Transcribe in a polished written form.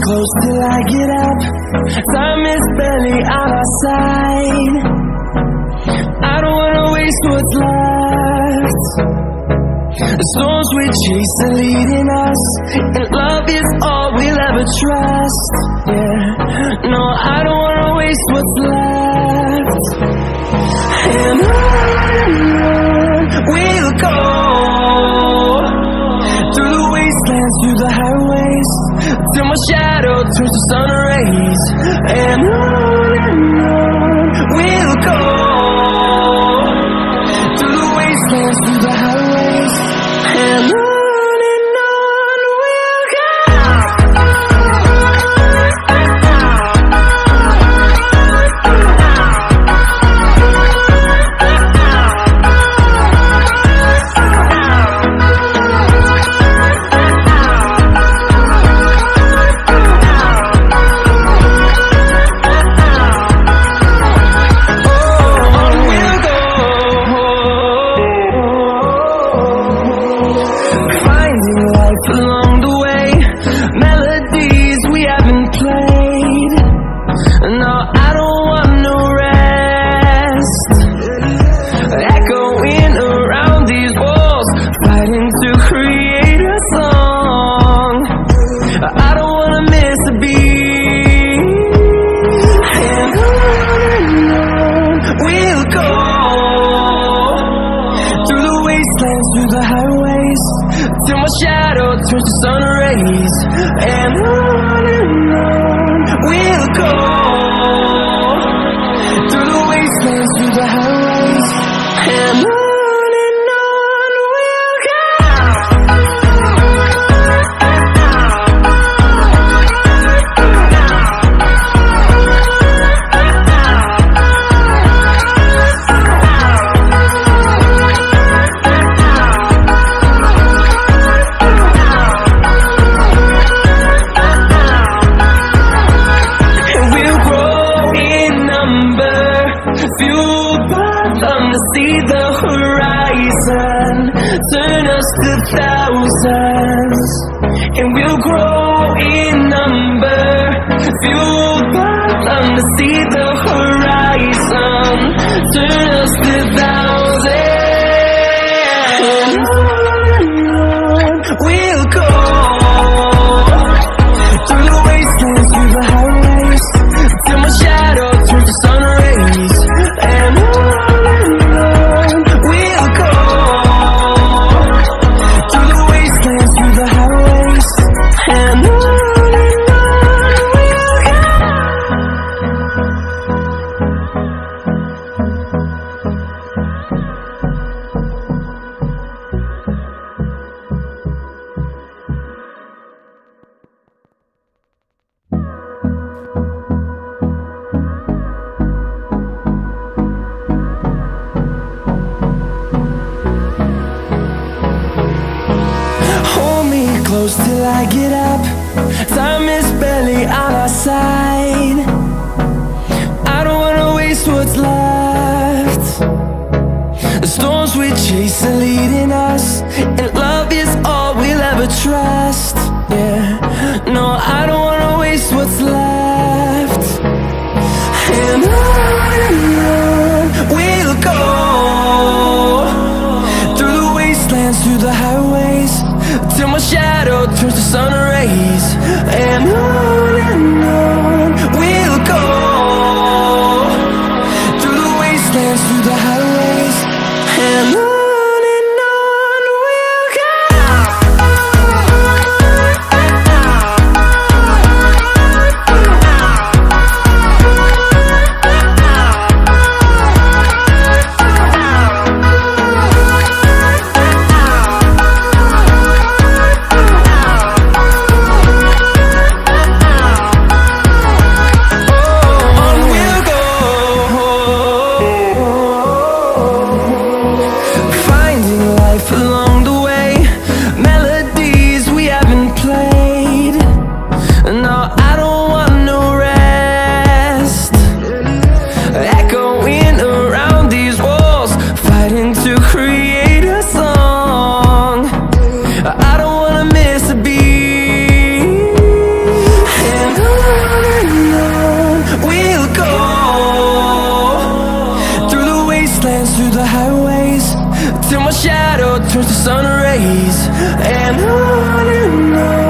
close till I get up. Time is barely on our side. I don't wanna waste what's left. The storms we chase are leading us, and love is all we'll ever trust. Yeah, no, I don't wanna waste what's left. And on we'll go, through the wastelands, through the highways, till my shadow turns to sun rays. And on we'll go, through the wastelands, through the highways, and on we'll go. Along the way, melodies we haven't played. No, I don't want no rest. Echoing around these walls, fighting to create a song. I don't wanna miss a beat. And on we'll go, through the wastelands, through the highways, till my shadow turns to sun rays. And on we'll go, through the wastelands, through the highways, and on we'll go. See the horizon, turn us to thousands, and we'll grow in number, fueled by them to see the horizon, turn us to thousands. And we'll go, through the wastelands, through the highways, till my shadow turns to sun rays. And close till I get up. Time is barely on our side. I don't wanna waste what's left. The storms we chase are leading us, and love is all we'll ever trust. Yeah, no, I don't wanna waste what's left. And on we'll go, through the wastelands, through the highways, till my shadow turns to sun rays. And on we'll go, through the wastelands, through the highways, and on we'll go. plans through the highways, till my shadow turns to sun rays. And on